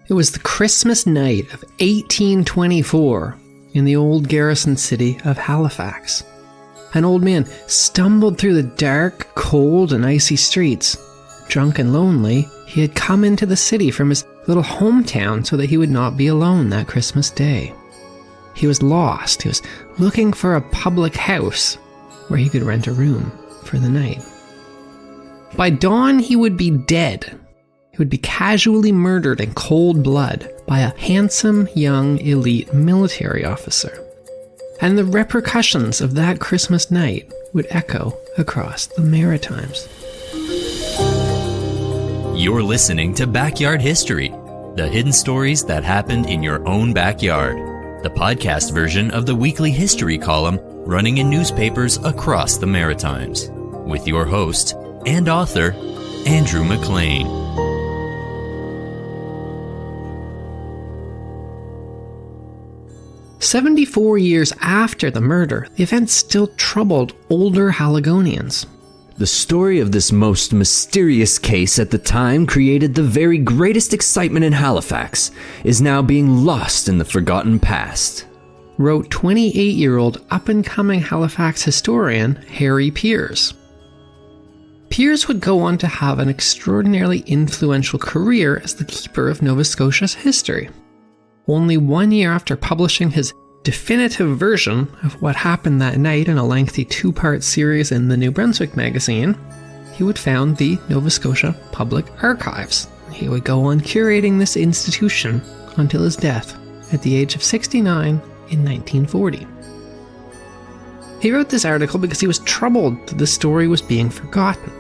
It was the Christmas night of 1824 in the old garrison city of Halifax. An old man stumbled through the dark, cold, and icy streets. Drunk and lonely, he had come into the city from his little hometown so that he would not be alone that Christmas day. He was lost. He was looking for a public house where he could rent a room for the night. By dawn, he would be dead. He would be casually murdered in cold blood by a handsome, young, elite military officer. And the repercussions of that Christmas night would echo across the Maritimes. You're listening to Backyard History, the hidden stories that happened in your own backyard, the podcast version of the weekly history column running in newspapers across the Maritimes, with your host and author, Andrew McLean. 74 years after the murder, the event still troubled older Haligonians. The story of this most mysterious case at the time created the very greatest excitement in Halifax, is now being lost in the forgotten past, wrote 28-year-old up-and-coming Halifax historian Harry Peers. Peers would go on to have an extraordinarily influential career as the keeper of Nova Scotia's history. Only 1 year after publishing his definitive version of what happened that night in a lengthy 2-part series in the New Brunswick magazine, he would found the Nova Scotia Public Archives. He would go on curating this institution until his death at the age of 69 in 1940. He wrote this article because he was troubled that the story was being forgotten.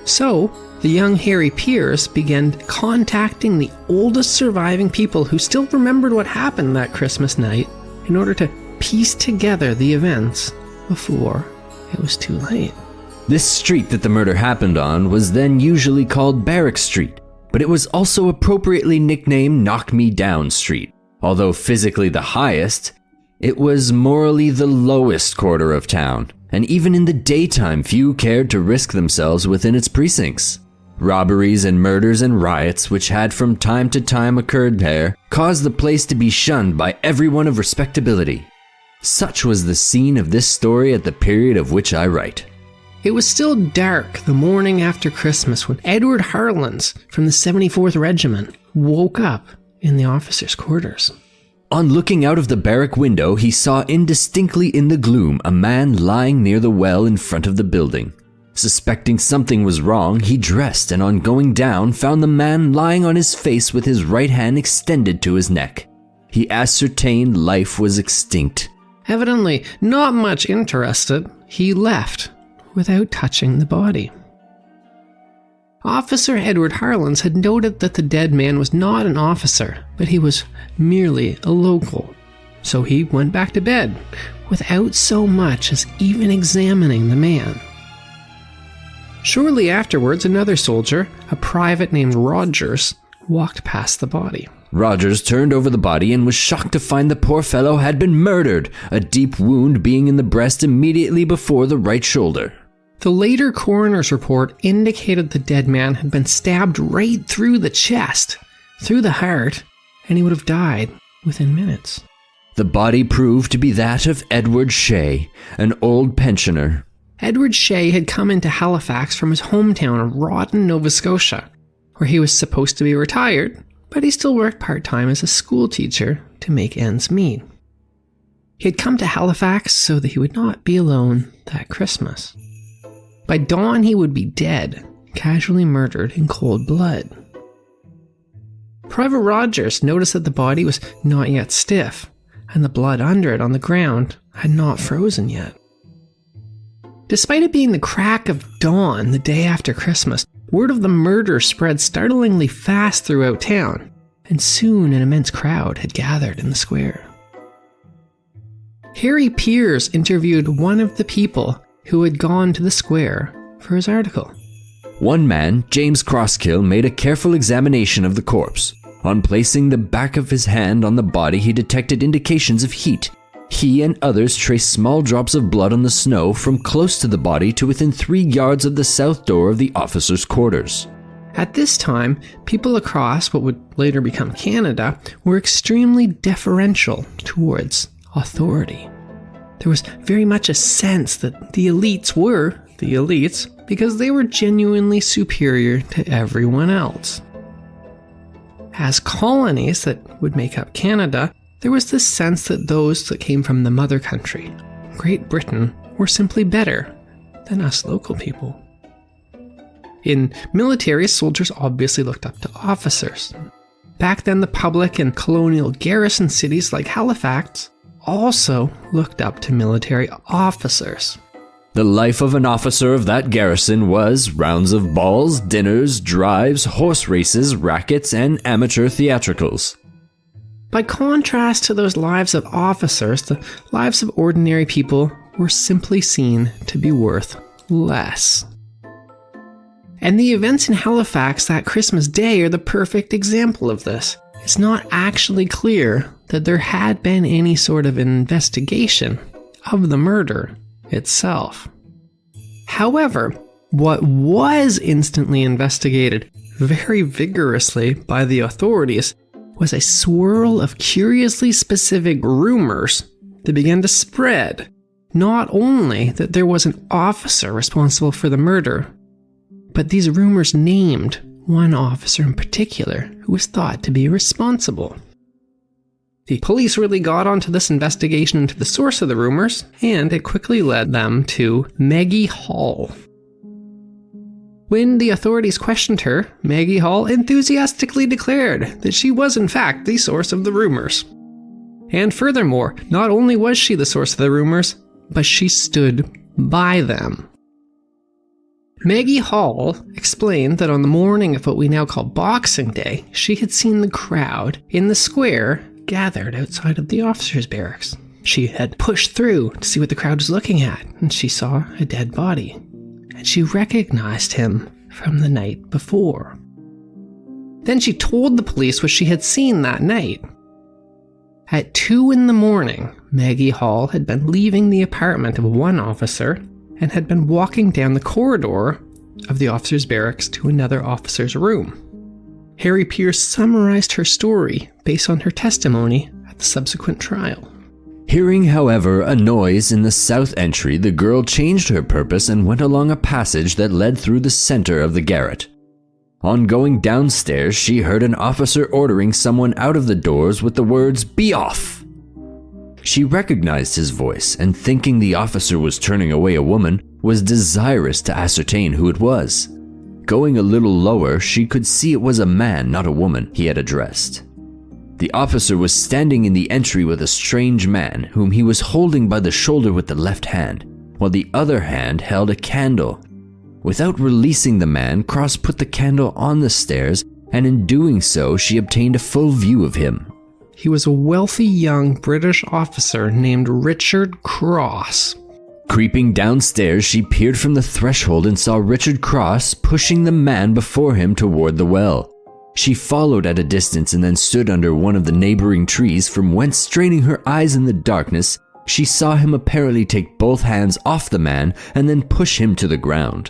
So, the young Harry Peers began contacting the oldest surviving people who still remembered what happened that Christmas night in order to piece together the events before it was too late. This street that the murder happened on was then usually called Barrack Street, but it was also appropriately nicknamed Knock Me Down Street. Although physically the highest, it was morally the lowest quarter of town, and even in the daytime few cared to risk themselves within its precincts. Robberies and murders and riots, which had from time to time occurred there, caused the place to be shunned by everyone of respectability. Such was the scene of this story at the period of which I write. It was still dark the morning after Christmas when Edward Harlands from the 74th Regiment woke up in the officers' quarters. On looking out of the barrack window, he saw indistinctly in the gloom a man lying near the well in front of the building. Suspecting something was wrong, he dressed and on going down found the man lying on his face with his right hand extended to his neck. He ascertained life was extinct. Evidently not much interested, he left without touching the body. Officer Edward Harlands had noted that the dead man was not an officer, but he was merely a local. So he went back to bed without so much as even examining the man. Shortly afterwards, another soldier, a private named Rogers, walked past the body. Rogers turned over the body and was shocked to find the poor fellow had been murdered, a deep wound being in the breast immediately before the right shoulder. The later coroner's report indicated the dead man had been stabbed right through the chest, through the heart, and he would have died within minutes. The body proved to be that of Edward Shea, an old pensioner. Edward Shea had come into Halifax from his hometown of Rawdon, Nova Scotia, where he was supposed to be retired, but he still worked part-time as a school teacher to make ends meet. He had come to Halifax so that he would not be alone that Christmas. By dawn, he would be dead, casually murdered in cold blood. Private Rogers noticed that the body was not yet stiff, and the blood under it on the ground had not frozen yet. Despite it being the crack of dawn the day after Christmas, word of the murder spread startlingly fast throughout town, and soon an immense crowd had gathered in the square. Harry Peers interviewed one of the people who had gone to the square for his article. One man, James Crosskill, made a careful examination of the corpse. On placing the back of his hand on the body, he detected indications of heat. He and others traced small drops of blood on the snow from close to the body to within 3 yards of the south door of the officers' quarters. At this time, people across what would later become Canada were extremely deferential towards authority. There was very much a sense that the elites were the elites because they were genuinely superior to everyone else. As colonies that would make up Canada, there was this sense that those that came from the mother country, Great Britain, were simply better than us local people. In military, soldiers obviously looked up to officers. Back then, the public and colonial garrison cities like Halifax also looked up to military officers. The life of an officer of that garrison was rounds of balls, dinners, drives, horse races, rackets, and amateur theatricals. By contrast to those lives of officers, the lives of ordinary people were simply seen to be worth less. And the events in Halifax that Christmas Day are the perfect example of this. It's not actually clear that there had been any sort of investigation of the murder itself. However, what was instantly investigated very vigorously by the authorities was a swirl of curiously specific rumors that began to spread. Not only that there was an officer responsible for the murder, but these rumors named one officer in particular who was thought to be responsible. The police really got onto this investigation into the source of the rumors, and it quickly led them to Maggie Hall. When the authorities questioned her, Maggie Hall enthusiastically declared that she was in fact the source of the rumors. And furthermore, not only was she the source of the rumors, but she stood by them. Maggie Hall explained that on the morning of what we now call Boxing Day, she had seen the crowd in the square gathered outside of the officers' barracks. She had pushed through to see what the crowd was looking at, and she saw a dead body. And she recognized him from the night before. Then she told the police what she had seen that night. At 2 a.m, Maggie Hall had been leaving the apartment of one officer and had been walking down the corridor of the officer's barracks to another officer's room. Harry Pierce summarized her story based on her testimony at the subsequent trial. Hearing, however, a noise in the south entry, the girl changed her purpose and went along a passage that led through the center of the garret. On going downstairs, she heard an officer ordering someone out of the doors with the words, "Be off!" She recognized his voice and, thinking the officer was turning away a woman, was desirous to ascertain who it was. Going a little lower, she could see it was a man, not a woman, he had addressed. The officer was standing in the entry with a strange man, whom he was holding by the shoulder with the left hand, while the other hand held a candle. Without releasing the man, Cross put the candle on the stairs, and in doing so, she obtained a full view of him. He was a wealthy young British officer named Richard Cross. Creeping downstairs, she peered from the threshold and saw Richard Cross pushing the man before him toward the well. She followed at a distance and then stood under one of the neighboring trees, from whence, straining her eyes in the darkness, she saw him apparently take both hands off the man and then push him to the ground.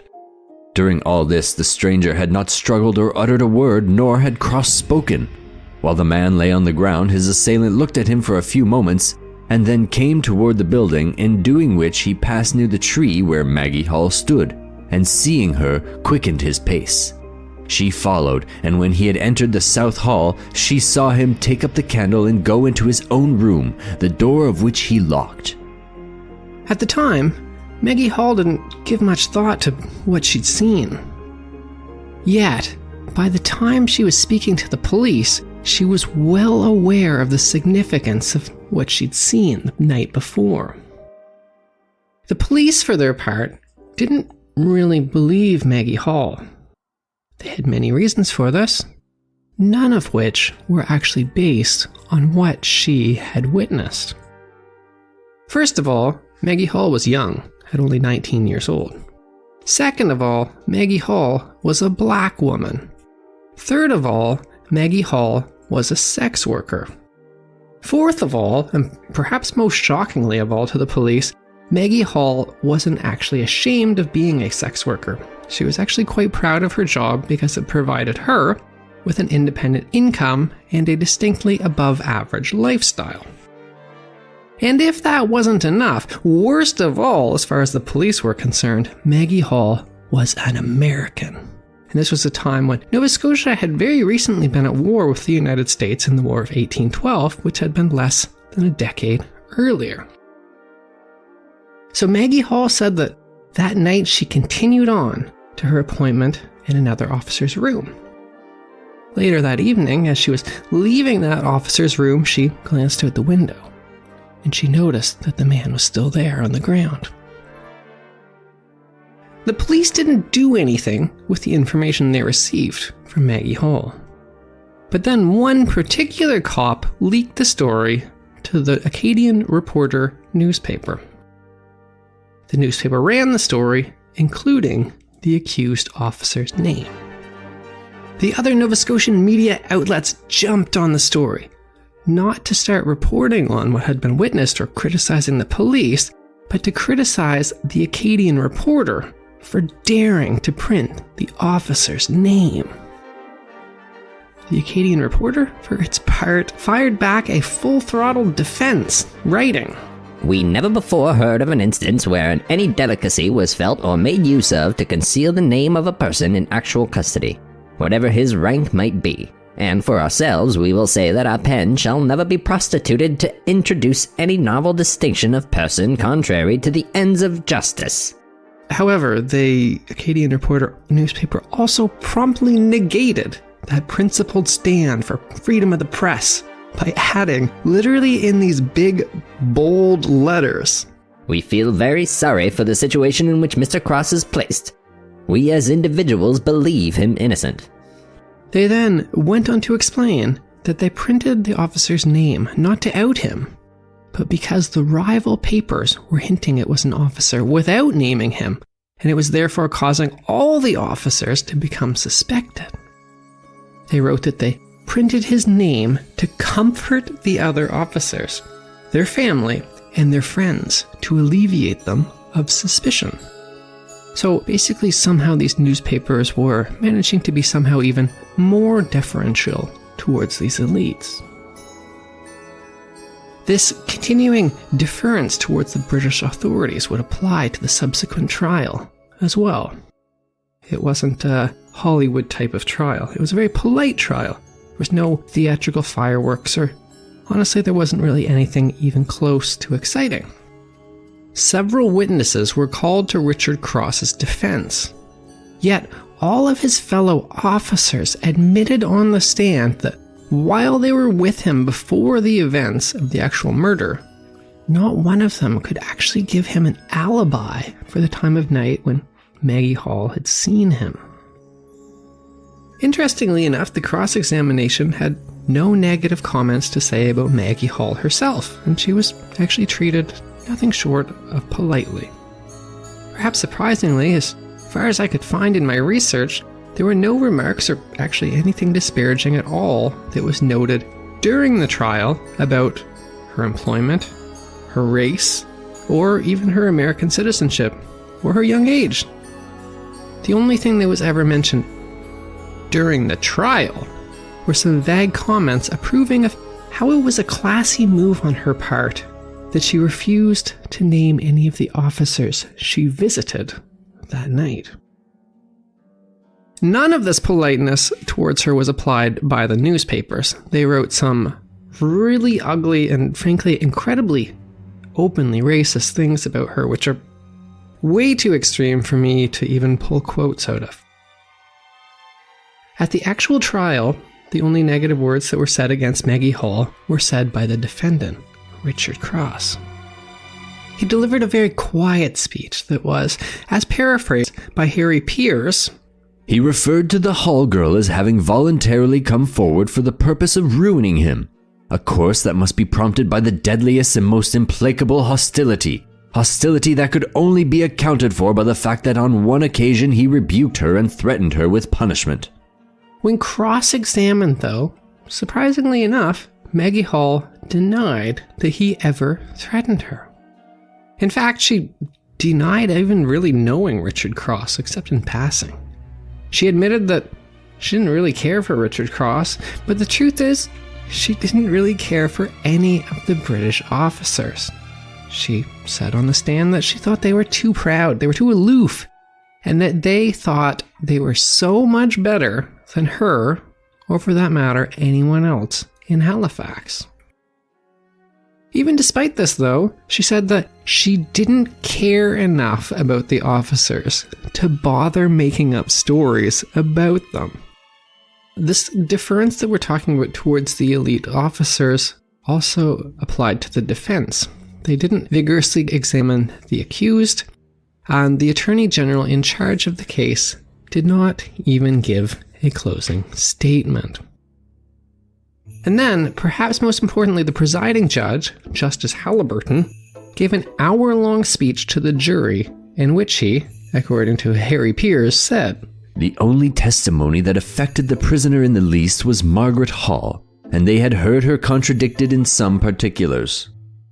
During all this, the stranger had not struggled or uttered a word, nor had Cross spoken. While the man lay on the ground, his assailant looked at him for a few moments, and then came toward the building, in doing which he passed near the tree where Maggie Hall stood, and seeing her, quickened his pace. She followed, and when he had entered the south hall, she saw him take up the candle and go into his own room, the door of which he locked. At the time, Maggie Hall didn't give much thought to what she'd seen. Yet, by the time she was speaking to the police, she was well aware of the significance of what she'd seen the night before. The police, for their part, didn't really believe Maggie Hall. They had many reasons for this, none of which were actually based on what she had witnessed. First of all, Maggie Hall was young, at only 19 years old. Second of all, Maggie Hall was a black woman. Third of all, Maggie Hall was a sex worker. Fourth of all, and perhaps most shockingly of all to the police, Maggie Hall wasn't actually ashamed of being a sex worker. She was actually quite proud of her job because it provided her with an independent income and a distinctly above average lifestyle. And if that wasn't enough, worst of all, as far as the police were concerned, Maggie Hall was an American. And this was a time when Nova Scotia had very recently been at war with the United States in the War of 1812, which had been less than a decade earlier. So Maggie Hall said that night she continued on to her appointment in another officer's room. Later that evening, as she was leaving that officer's room, she glanced out the window, and she noticed that the man was still there on the ground. The police didn't do anything with the information they received from Maggie Hall. But then one particular cop leaked the story to the Acadian Reporter newspaper. The newspaper ran the story, including the accused officer's name. The other Nova Scotian media outlets jumped on the story, not to start reporting on what had been witnessed or criticizing the police, but to criticize the Acadian Reporter for daring to print the officer's name. The Acadian Reporter, for its part, fired back a full-throttle defense, writing, "We never before heard of an instance wherein any delicacy was felt or made use of to conceal the name of a person in actual custody, whatever his rank might be. And for ourselves, we will say that our pen shall never be prostituted to introduce any novel distinction of person contrary to the ends of justice." However, the Acadian Reporter newspaper also promptly negated that principled stand for freedom of the press by adding, literally in these big, bold letters, "We feel very sorry for the situation in which Mr. Cross is placed. We as individuals believe him innocent." They then went on to explain that they printed the officer's name not to out him, but because the rival papers were hinting it was an officer without naming him, and it was therefore causing all the officers to become suspected. They wrote that they printed his name to comfort the other officers, their family, and their friends to alleviate them of suspicion. So basically, somehow these newspapers were managing to be somehow even more deferential towards these elites. This continuing deference towards the British authorities would apply to the subsequent trial as well. It wasn't a Hollywood type of trial. It was a very polite trial. There was no theatrical fireworks, or honestly, there wasn't really anything even close to exciting. Several witnesses were called to Richard Cross's defense. Yet, all of his fellow officers admitted on the stand that while they were with him before the events of the actual murder, not one of them could actually give him an alibi for the time of night when Maggie Hall had seen him. Interestingly enough, the cross-examination had no negative comments to say about Maggie Hall herself, and she was actually treated nothing short of politely. Perhaps surprisingly, as far as I could find in my research, there were no remarks or actually anything disparaging at all that was noted during the trial about her employment, her race, or even her American citizenship, or her young age. The only thing that was ever mentioned during the trial were some vague comments approving of how it was a classy move on her part that she refused to name any of the officers she visited that night. None of this politeness towards her was applied by the newspapers. They wrote some really ugly and frankly incredibly openly racist things about her, which are way too extreme for me to even pull quotes out of. At the actual trial, the only negative words that were said against Maggie Hall were said by the defendant, Richard Cross. He delivered a very quiet speech that was, as paraphrased by Harry Piers, He referred to the Hall girl as having voluntarily come forward for the purpose of ruining him, a course that must be prompted by the deadliest and most implacable hostility that could only be accounted for by the fact that on one occasion he rebuked her and threatened her with punishment. When cross-examined, though, surprisingly enough, Maggie Hall denied that he ever threatened her. In fact, she denied even really knowing Richard Cross, except in passing. She admitted that she didn't really care for Richard Cross, but the truth is, she didn't really care for any of the British officers. She said on the stand that she thought they were too proud, they were too aloof, and that they thought they were so much better than her, or for that matter, anyone else in Halifax. Even despite this, though, she said that she didn't care enough about the officers to bother making up stories about them. This deference that we're talking about towards the elite officers also applied to the defense. They didn't vigorously examine the accused, and the Attorney General in charge of the case did not even give a closing statement. And then, perhaps most importantly, the presiding judge, Justice Halliburton, gave an hour-long speech to the jury in which he, according to Harry Piers, said, "The only testimony that affected the prisoner in the least was Margaret Hall, and they had heard her contradicted in some particulars.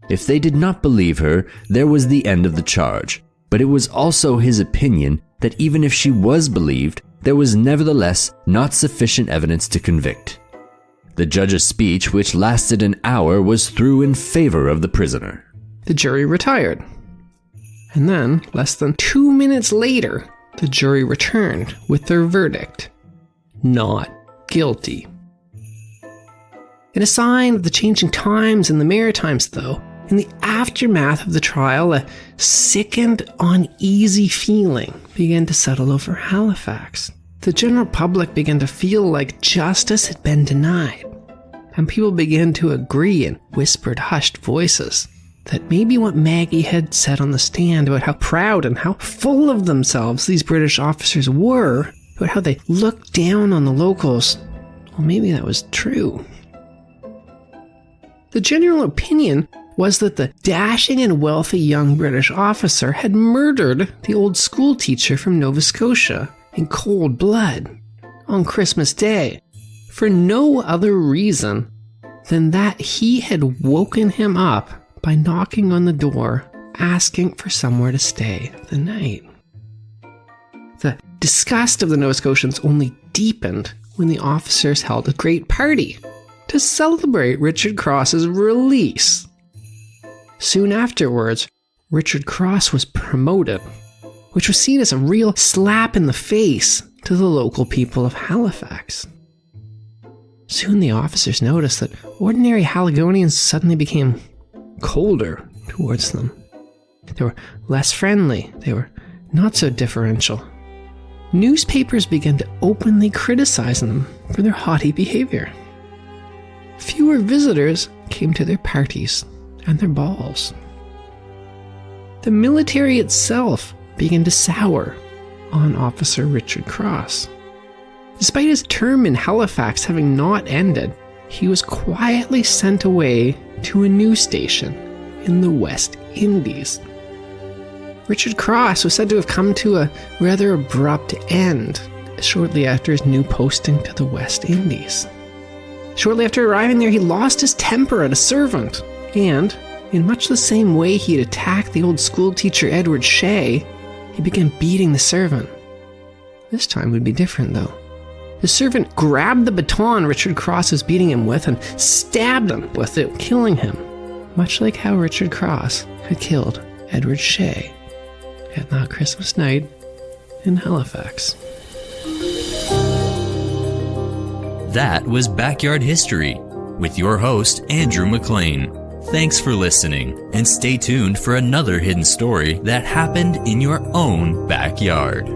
If they did not believe her, there was the end of the charge. But it was also his opinion that even if she was believed, there was nevertheless not sufficient evidence to convict." The judge's speech, which lasted an hour, was through in favor of the prisoner. The jury retired. And then, less than 2 minutes later, the jury returned with their verdict: not guilty. In a sign of the changing times in the Maritimes, though, in the aftermath of the trial, a sickened, uneasy feeling began to settle over Halifax. The general public began to feel like justice had been denied, and people began to agree in whispered, hushed voices that maybe what Maggie had said on the stand about how proud and how full of themselves these British officers were, about how they looked down on the locals, well, maybe that was true. The general opinion was that the dashing and wealthy young British officer had murdered the old school teacher from Nova Scotia in cold blood on Christmas Day for no other reason than that he had woken him up by knocking on the door asking for somewhere to stay the night. The disgust of the Nova Scotians only deepened when the officers held a great party to celebrate Richard Cross's release. Soon afterwards, Richard Cross was promoted, which was seen as a real slap in the face to the local people of Halifax. Soon the officers noticed that ordinary Haligonians suddenly became colder towards them. They were less friendly, they were not so differential. Newspapers began to openly criticize them for their haughty behavior. Fewer visitors came to their parties and their balls. The military itself began to sour on Officer Richard Cross. Despite his term in Halifax having not ended, he was quietly sent away to a news station in the West Indies. Richard Cross was said to have come to a rather abrupt end shortly after his new posting to the West Indies. Shortly after arriving there, he lost his temper at a servant, and, in much the same way he had attacked the old school teacher Edward Shea, he began beating the servant. This time would be different, though. The servant grabbed the baton Richard Cross was beating him with and stabbed him with it, killing him, much like how Richard Cross had killed Edward Shea at that Christmas night in Halifax. That was Backyard History with your host, Andrew McLean. Thanks for listening, and stay tuned for another hidden story that happened in your own backyard.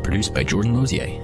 Produced by Jordan Lozier.